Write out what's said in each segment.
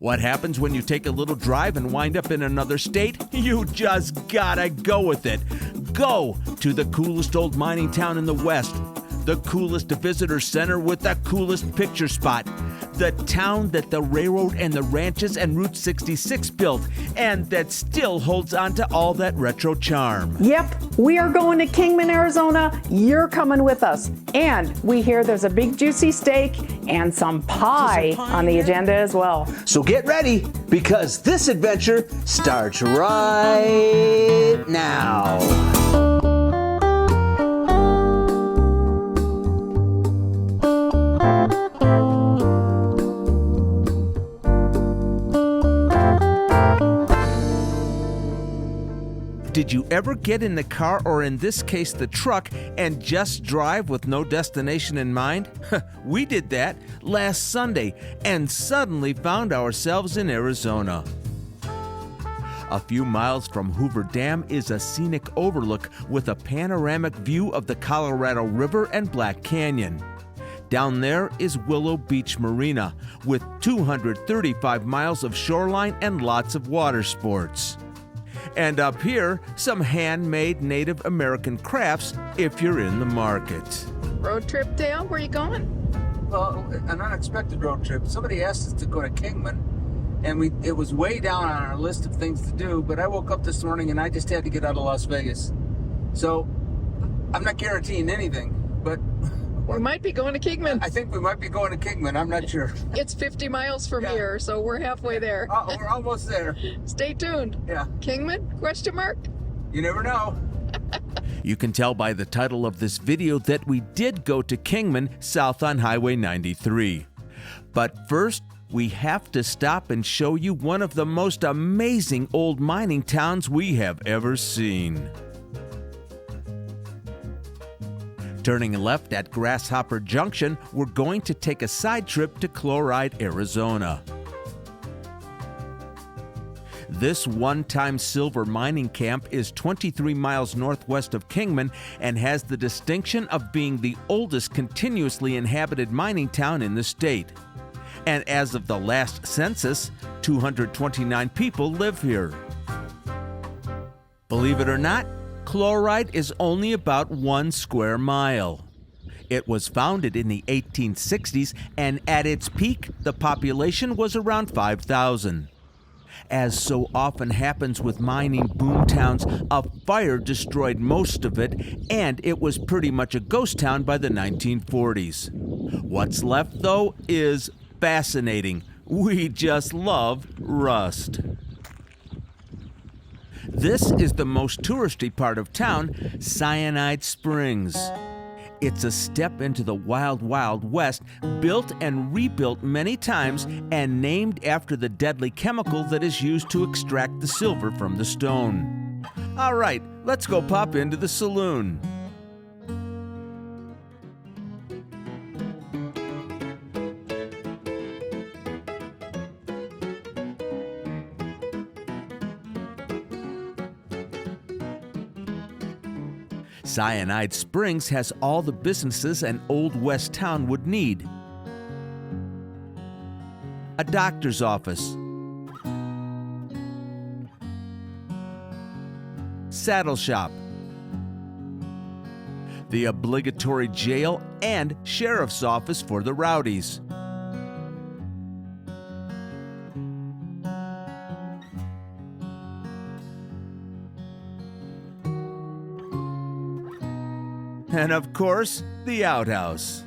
What happens when you take a little drive and wind up in another state? You just gotta go with it. Go to the coolest old mining town in the West, the coolest visitor center with the coolest picture spot, the town that the railroad and the ranches and Route 66 built, and that still holds on to all that retro charm. Yep, we are going to Kingman, Arizona. You're coming with us. And we hear there's a big juicy steak and some pie on the agenda as well. So get ready, because this adventure starts right now. Did you ever get in the car, or in this case the truck, and just drive with no destination in mind? We did that last Sunday and suddenly found ourselves in Arizona. A few miles from Hoover Dam is a scenic overlook with a panoramic view of the Colorado River and Black Canyon. Down there is Willow Beach Marina with 235 miles of shoreline and lots of water sports. And up here, some handmade Native American crafts if you're in the market. Road trip, Dale? Where are you going? Well, an unexpected road trip. Somebody asked us to go to Kingman, and it was way down on our list of things to do, but I woke up this morning and I just had to get out of Las Vegas. So, I'm not guaranteeing anything, but... We might be going to Kingman. I think we might be going to Kingman. I'm not sure. It's 50 miles from here, so we're halfway there. We're almost there. Stay tuned. Yeah. Kingman? Question mark? You never know. You can tell by the title of this video that we did go to Kingman, south on Highway 93. But first, we have to stop and show you one of the most amazing old mining towns we have ever seen. Turning left at Grasshopper Junction, we're going to take a side trip to Chloride, Arizona. This one-time silver mining camp is 23 miles northwest of Kingman and has the distinction of being the oldest continuously inhabited mining town in the state. And as of the last census, 229 people live here. Believe it or not, Chloride is only about 1 square mile. It was founded in the 1860s, and at its peak, the population was around 5,000. As so often happens with mining boomtowns, a fire destroyed most of it, and it was pretty much a ghost town by the 1940s. What's left, though, is fascinating. We just love rust. This is the most touristy part of town, Cyanide Springs. It's a step into the wild, wild west, built and rebuilt many times and named after the deadly chemical that is used to extract the silver from the stone. All right, let's go pop into the saloon. Cyanide Springs has all the businesses an Old West town would need. A doctor's office, saddle shop, the obligatory jail and sheriff's office for the rowdies. And of course, the outhouse.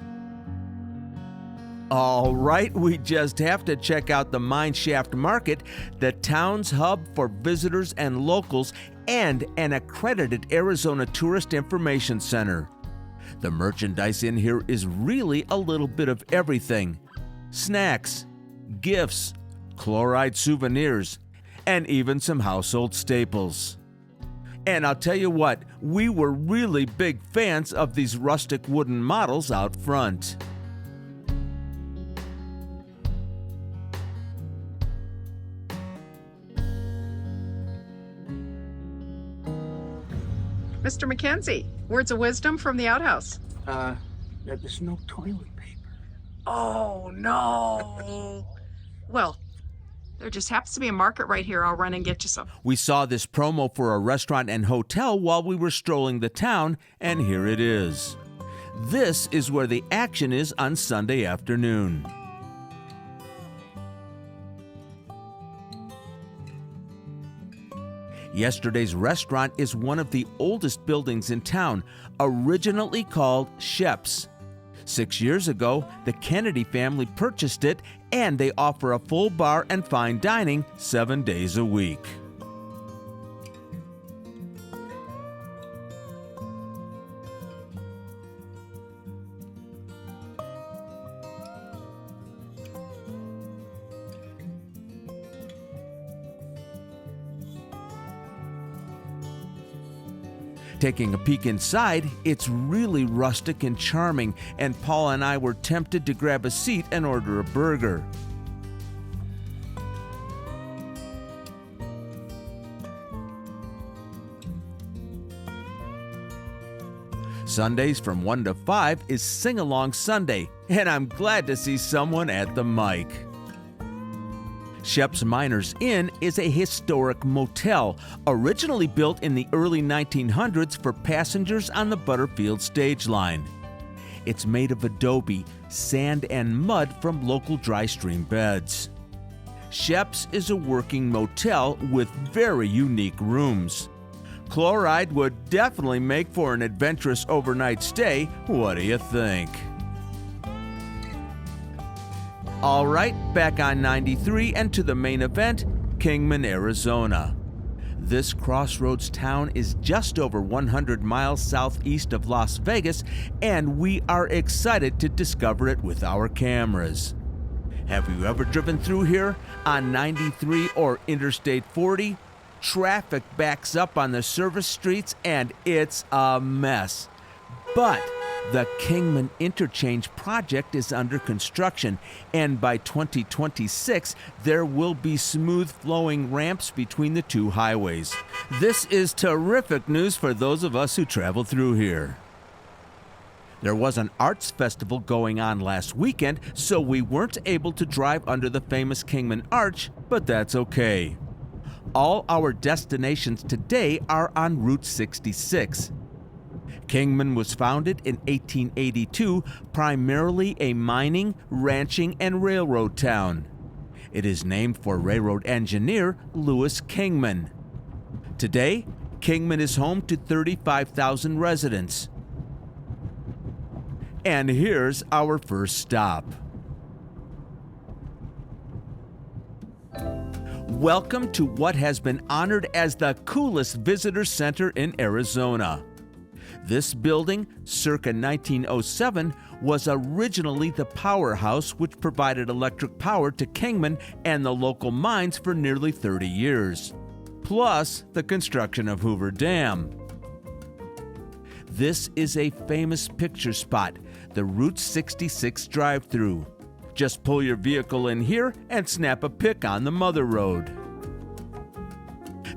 All right, we just have to check out the Mine Shaft Market, the town's hub for visitors and locals, and an accredited Arizona Tourist Information Center. The merchandise in here is really a little bit of everything. Snacks, gifts, Chloride souvenirs, and even some household staples. And I'll tell you what, we were really big fans of these rustic wooden models out front. Mr. McKenzie, words of wisdom from the outhouse. There's no toilet paper. Oh, no. Well, There just happens to be a market right here. I'll run and get you some. We saw this promo for a restaurant and hotel while we were strolling the town, and here it is. This is where the action is on Sunday afternoon. Yesterday's restaurant is one of the oldest buildings in town, originally called Shep's. 6 years ago, the Kennedy family purchased it, and they offer a full bar and fine dining 7 days a week. Taking a peek inside, it's really rustic and charming, and Paul and I were tempted to grab a seat and order a burger. Sundays from 1 to 5 is Sing Along Sunday, and I'm glad to see someone at the mic. Shep's Miners Inn is a historic motel, originally built in the early 1900s for passengers on the Butterfield stage line. It's made of adobe, sand, and mud from local dry stream beds. Shep's is a working motel with very unique rooms. Chloride would definitely make for an adventurous overnight stay. What do you think? All right, back on 93 and to the main event, Kingman, Arizona. This crossroads town is just over 100 miles southeast of Las Vegas, and we are excited to discover it with our cameras. Have you ever driven through here on 93 or Interstate 40? Traffic backs up on the service streets and it's a mess. But the Kingman Interchange project is under construction, and by 2026, there will be smooth flowing ramps between the two highways. This is terrific news for those of us who travel through here. There was an arts festival going on last weekend, so we weren't able to drive under the famous Kingman Arch, but that's okay. All our destinations today are on Route 66. Kingman was founded in 1882, primarily a mining, ranching, and railroad town. It is named for railroad engineer Louis Kingman. Today, Kingman is home to 35,000 residents. And here's our first stop. Welcome to what has been honored as the coolest visitor center in Arizona. This building, circa 1907, was originally the powerhouse which provided electric power to Kingman and the local mines for nearly 30 years, plus the construction of Hoover Dam. This is a famous picture spot, the Route 66 drive-thru. Just pull your vehicle in here and snap a pic on the Mother Road.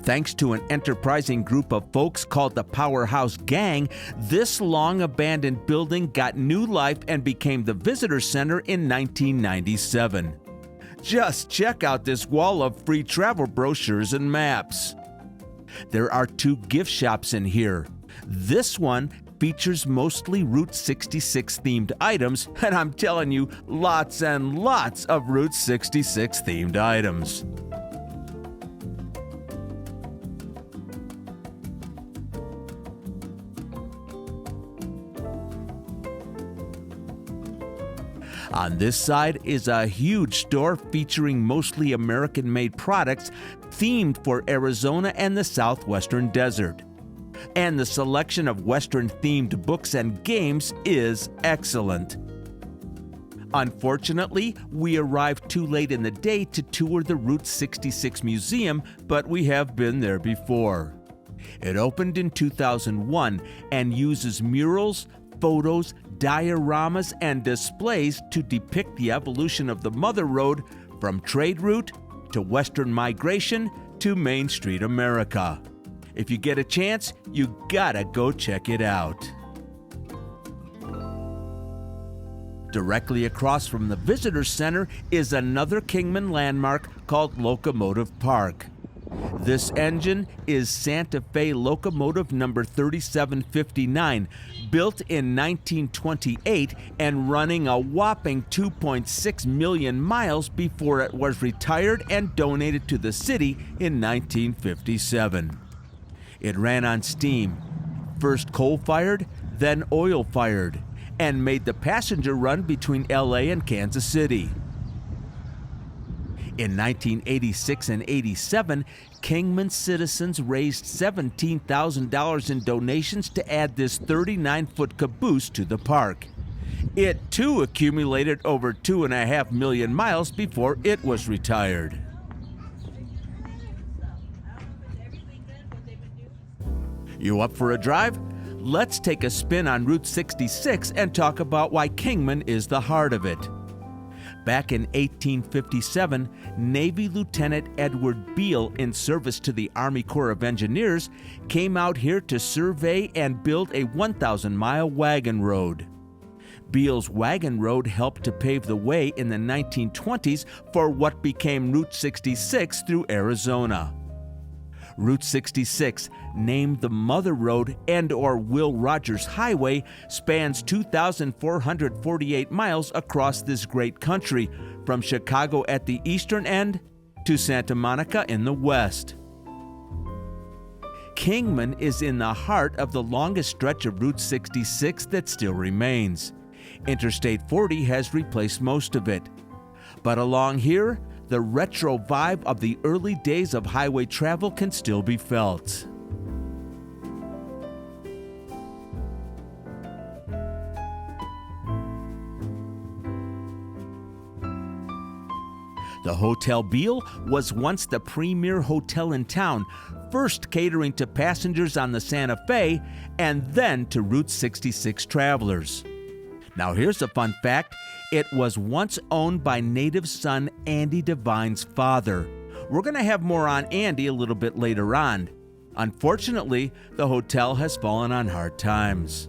Thanks to an enterprising group of folks called the Powerhouse Gang, this long-abandoned building got new life and became the visitor center in 1997. Just check out this wall of free travel brochures and maps. There are 2 gift shops in here. This one features mostly Route 66 themed items, and I'm telling you, lots and lots of Route 66 themed items. On this side is a huge store featuring mostly American-made products themed for Arizona and the southwestern desert. And the selection of Western-themed books and games is excellent. Unfortunately, we arrived too late in the day to tour the Route 66 Museum, but we have been there before. It opened in 2001 and uses murals, photos, dioramas, and displays to depict the evolution of the Mother Road from trade route to Western migration to Main Street America. If you get a chance, you gotta go check it out. Directly across from the Visitor Center is another Kingman landmark called Locomotive Park. This engine is Santa Fe Locomotive number 3759, built in 1928 and running a whopping 2.6 million miles before it was retired and donated to the city in 1957. It ran on steam, first coal-fired, then oil-fired, and made the passenger run between LA and Kansas City. In 1986 and 87, Kingman citizens raised $17,000 in donations to add this 39-foot caboose to the park. It too accumulated over 2.5 million miles before it was retired. You up for a drive? Let's take a spin on Route 66 and talk about why Kingman is the heart of it. Back in 1857, Navy Lieutenant Edward Beale, in service to the Army Corps of Engineers, came out here to survey and build a 1,000-mile wagon road. Beale's wagon road helped to pave the way in the 1920s for what became Route 66 through Arizona. Route 66, named the Mother Road and/or Will Rogers Highway, spans 2,448 miles across this great country, from Chicago at the eastern end to Santa Monica in the west. Kingman is in the heart of the longest stretch of Route 66 that still remains. Interstate 40 has replaced most of it. But along here, the retro vibe of the early days of highway travel can still be felt. The Hotel Beale was once the premier hotel in town, first catering to passengers on the Santa Fe and then to Route 66 travelers. Now here's a fun fact. It was once owned by native son Andy Devine's father. We're going to have more on Andy a little bit later on. Unfortunately, the hotel has fallen on hard times.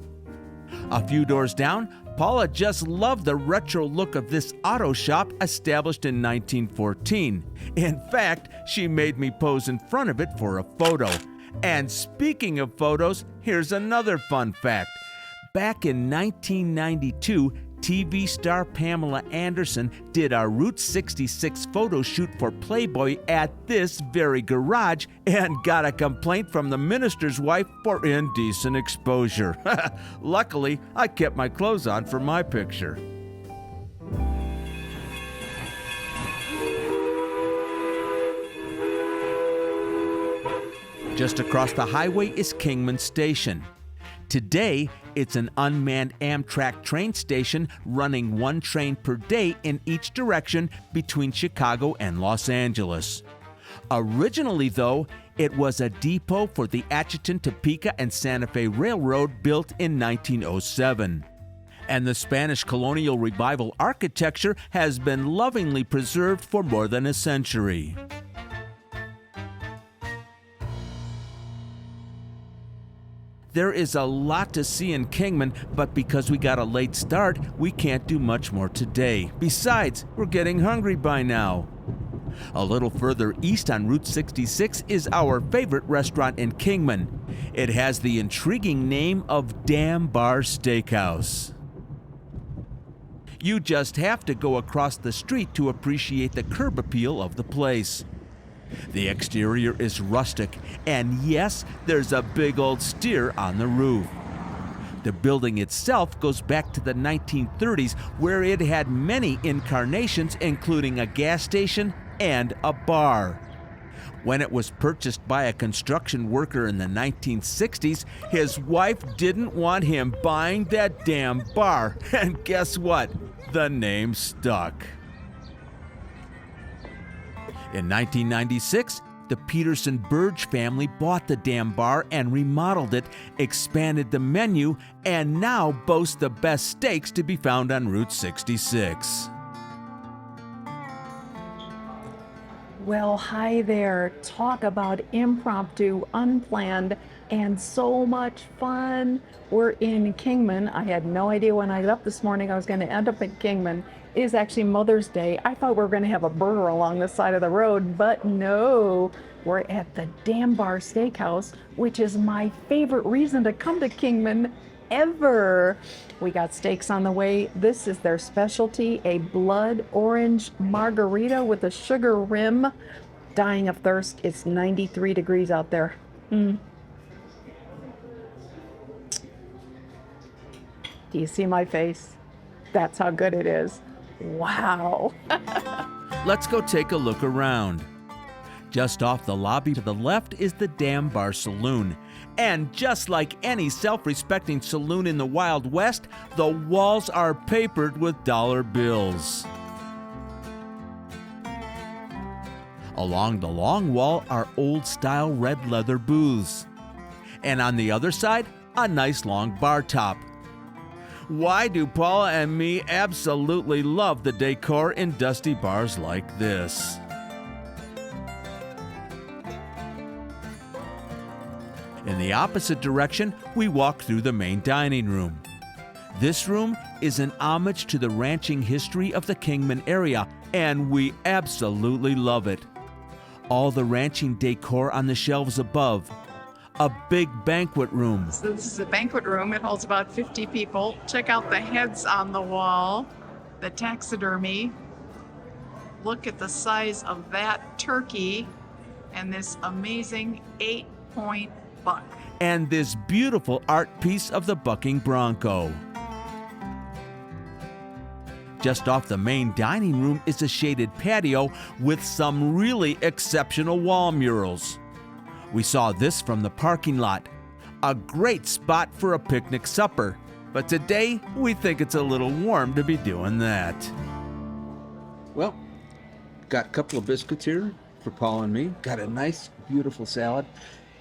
A few doors down, Paula just loved the retro look of this auto shop established in 1914. In fact, she made me pose in front of it for a photo. And speaking of photos, here's another fun fact. Back in 1992, TV star Pamela Anderson did our Route 66 photo shoot for Playboy at this very garage and got a complaint from the minister's wife for indecent exposure. Luckily, I kept my clothes on for my picture. Just across the highway is Kingman Station. Today, it's an unmanned Amtrak train station running one train per day in each direction between Chicago and Los Angeles. Originally, though, it was a depot for the Atchison, Topeka, and Santa Fe Railroad built in 1907. And the Spanish colonial revival architecture has been lovingly preserved for more than a century. There is a lot to see in Kingman, but because we got a late start, we can't do much more today. Besides, we're getting hungry by now. A little further east on Route 66 is our favorite restaurant in Kingman. It has the intriguing name of Dambar Steakhouse. You just have to go across the street to appreciate the curb appeal of the place. The exterior is rustic, and yes, there's a big old steer on the roof. The building itself goes back to the 1930s, where it had many incarnations, including a gas station and a bar. When it was purchased by a construction worker in the 1960s, his wife didn't want him buying that damn bar, and guess what? The name stuck. In 1996, the Peterson-Burge family bought the Dambar and remodeled it, expanded the menu, and now boasts the best steaks to be found on Route 66. Well, hi there. Talk about impromptu, unplanned, and so much fun. We're in Kingman. I had no idea when I got up this morning I was going to end up in Kingman. It is actually Mother's Day. I thought we were going to have a burger along the side of the road, but no. We're at the Dambar Steakhouse, which is my favorite reason to come to Kingman ever. We got steaks on the way. This is their specialty, a blood orange margarita with a sugar rim. Dying of thirst. It's 93 degrees out there. Do you see my face? That's how good it is. Wow. Let's go take a look around. Just off the lobby to the left is the Dambar Saloon. And just like any self-respecting saloon in the Wild West, the walls are papered with dollar bills. Along the long wall are old-style red leather booths. And on the other side, a nice long bar top. Why do Paula and me absolutely love the decor in dusty bars like this? In the opposite direction, we walk through the main dining room. This room is an homage to the ranching history of the Kingman area, and we absolutely love it. All the ranching decor on the shelves above. A big banquet room. So this is a banquet room. It holds about 50 people. Check out the heads on the wall, the taxidermy. Look at the size of that turkey and this amazing 8-point buck. And this beautiful art piece of the bucking bronco. Just off the main dining room is a shaded patio with some really exceptional wall murals. We saw this from the parking lot. A great spot for a picnic supper. But today, we think it's a little warm to be doing that. Well, got a couple of biscuits here for Paul and me. Got a nice, beautiful salad.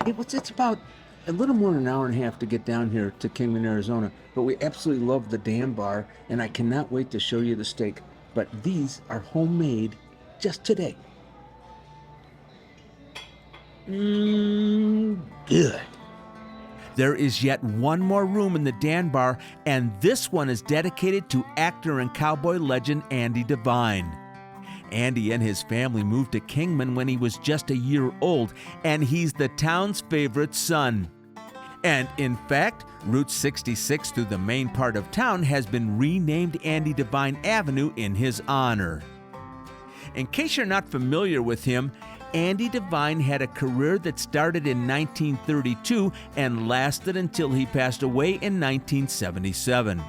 It's about a little more than an hour and a half to get down here to Kingman, Arizona. But we absolutely love the Dambar, and I cannot wait to show you the steak. But these are homemade just today. Good. There is yet one more room in the Dambar, and this one is dedicated to actor and cowboy legend Andy Devine. Andy and his family moved to Kingman when he was just a year old, and he's the town's favorite son. And in fact, Route 66 through the main part of town has been renamed Andy Devine Avenue in his honor. In case you're not familiar with him, Andy Devine had a career that started in 1932 and lasted until he passed away in 1977.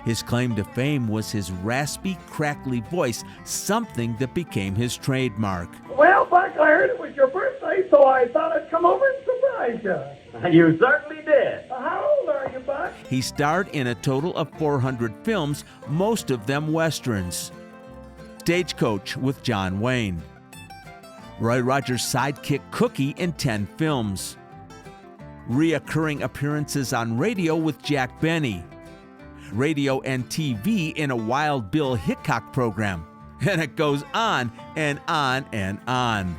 His claim to fame was his raspy, crackly voice, something that became his trademark. Well, Buck, I heard it was your birthday, so I thought I'd come over and surprise you. You certainly did. How old are you, Buck? He starred in a total of 400 films, most of them westerns. Stagecoach with John Wayne. Roy Rogers' sidekick Cookie in 10 films. Reoccurring appearances on radio with Jack Benny. Radio and TV in a Wild Bill Hickok program. And it goes on and on and on.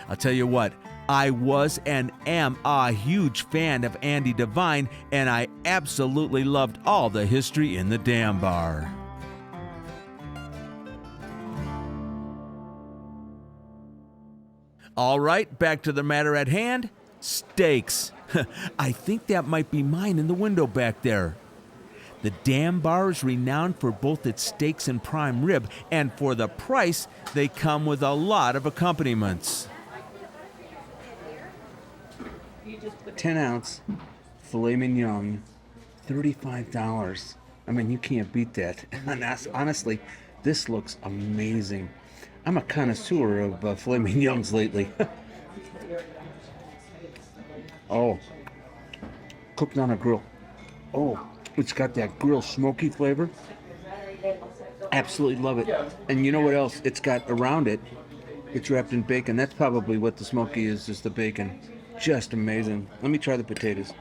I'll tell you what, I was and am a huge fan of Andy Devine, and I absolutely loved all the history in the Dambar. All right, back to the matter at hand, steaks. I think that might be mine in the window back there. The Dambar is renowned for both its steaks and prime rib, and for the price, they come with a lot of accompaniments. 10-ounce filet mignon, $35. I mean, you can't beat that. And honestly, this looks amazing. I'm a connoisseur of filet mignons lately. Oh, cooked on a grill. Oh, it's got that grill smoky flavor. Absolutely love it. And you know what else it's got around it? It's wrapped in bacon. That's probably what the smoky is the bacon. Just amazing. Let me try the potatoes.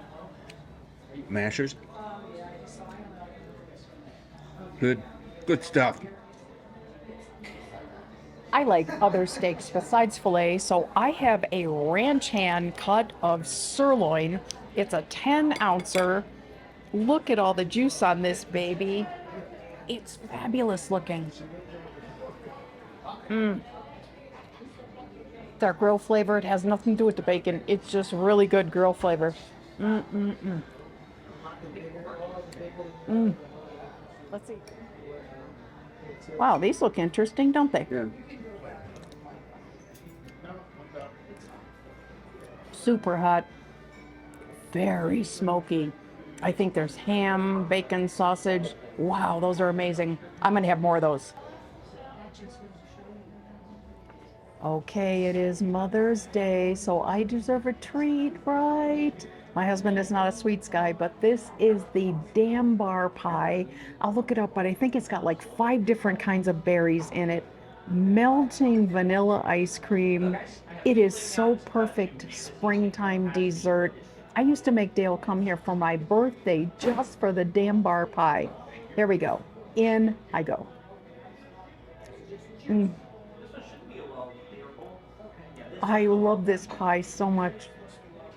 Mashers. Good stuff. I like other steaks besides filet, so I have a ranch hand cut of sirloin. It's a 10-ouncer. Look at all the juice on this baby. It's fabulous looking. It's our grill flavor. It has nothing to do with the bacon. It's just really good grill flavor. Let's see. Wow, these look interesting, don't they? Yeah. Super hot. Very smoky. I think there's ham, bacon, sausage. Wow, those are amazing. I'm gonna have more of those. Okay, it is Mother's Day, so I deserve a treat, right? My husband is not a sweets guy, but this is the Dambar pie. I'll look it up, but I think it's got like 5 different kinds of berries in it. Melting vanilla ice cream. It is so perfect springtime dessert. I used to make Dale come here for my birthday just for the Dambar pie. Here we go. In I go. I love this pie so much.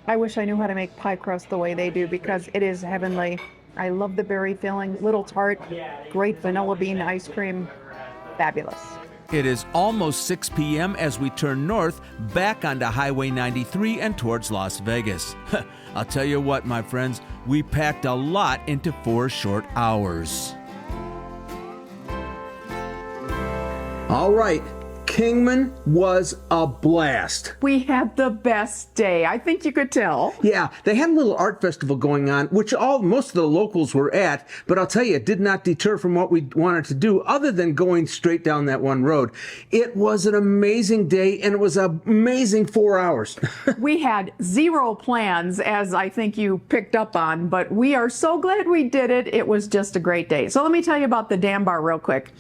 I wish I knew how to make pie crust the way they do because it is heavenly. I love the berry filling, little tart, great vanilla bean ice cream. Fabulous. It is almost 6 p.m. as we turn north back onto Highway 93 and towards Las Vegas. I'll tell you what, my friends, we packed a lot into 4 short hours. All right. Kingman was a blast. We had the best day. I think you could tell. Yeah, they had a little art festival going on, which most of the locals were at, but I'll tell you, it did not deter from what we wanted to do other than going straight down that one road. It was an amazing day, and it was an amazing 4 hours. We had 0 plans, as I think you picked up on, but we are so glad we did it. It was just a great day. So let me tell you about the Dambar real quick.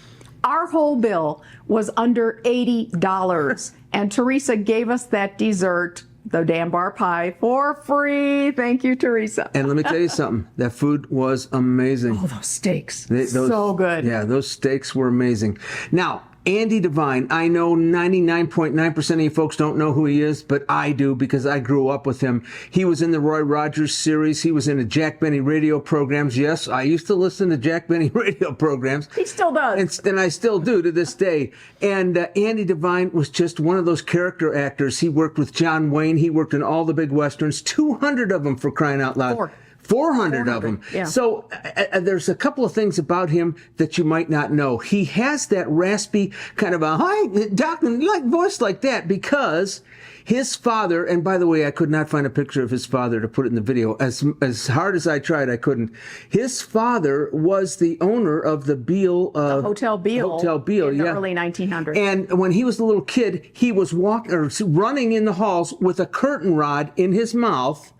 Our whole bill was under $80, and Teresa gave us that dessert, the Dambar pie, for free. Thank you, Teresa. And let me tell you something, that food was amazing. Oh, those steaks, so good. Yeah, those steaks were amazing. Now, Andy Devine, I know 99.9% of you folks don't know who he is, but I do because I grew up with him. He was in the Roy Rogers series. He was in the Jack Benny radio programs. Yes, I used to listen to Jack Benny radio programs. He still does. And I still do to this day. And Andy Devine was just one of those character actors. He worked with John Wayne. He worked in all the big Westerns, 200 of them for crying out loud. 400 of them. Yeah. So there's a couple of things about him that you might not know. He has that raspy kind of a hi, doc, like voice like that because his father, and by the way, I could not find a picture of his father to put it in the video. As hard as I tried, I couldn't. His father was the owner of the Beale, Hotel Beale. Hotel Beale, in the early 1900s. And when he was a little kid, he was running in the halls with a curtain rod in his mouth.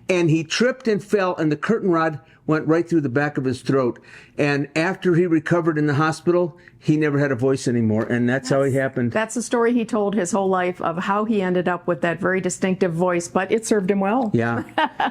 And he tripped and fell, and the curtain rod went right through the back of his throat. And after he recovered in the hospital, he never had a voice anymore, and that's how he happened. That's the story he told his whole life of how he ended up with that very distinctive voice, but it served him well. Yeah.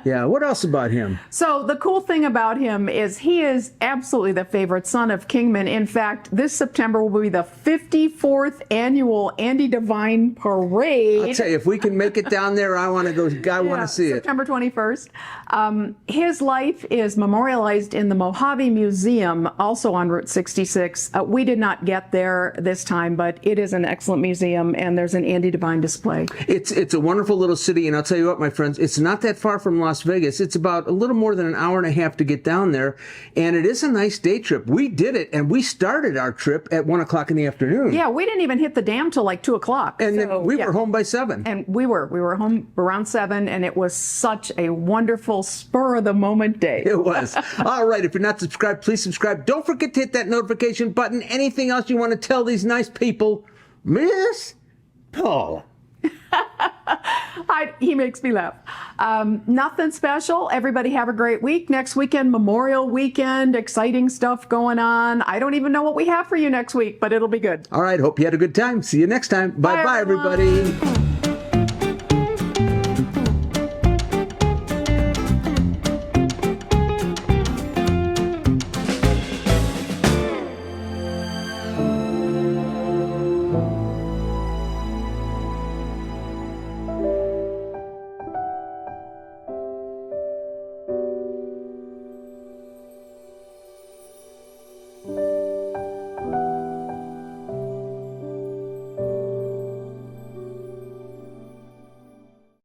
Yeah. What else about him? So the cool thing about him is he is absolutely the favorite son of Kingman. In fact, this September will be the 54th annual Andy Devine Parade. I'll tell you, if we can make it down there, I want to go. I want to see it. September 21st. His life is memorialized in the Mojave Museum, also on Route 66. We did not get there this time, but it is an excellent museum, and there's an Andy Devine display. It's a wonderful little city, and I'll tell you what, my friends, it's not that far from Las Vegas. It's about a little more than an hour and a half to get down there, and it is a nice day trip. We did it, and we started our trip at 1 o'clock in the afternoon. Yeah, we didn't even hit the dam till like 2 o'clock. And then we were home by 7. And we were home around 7, and it was such a wonderful spur of the moment day. It was. All right, if you're not subscribed, please subscribe. Don't forget to hit that notification button. Anything else you want to tell these nice people? Miss Paula. He makes me laugh. Nothing special. Everybody have a great week. Next weekend, Memorial Weekend, exciting stuff going on. I don't even know what we have for you next week, but it'll be good. All right, hope you had a good time. See you next time. Bye-bye, everybody.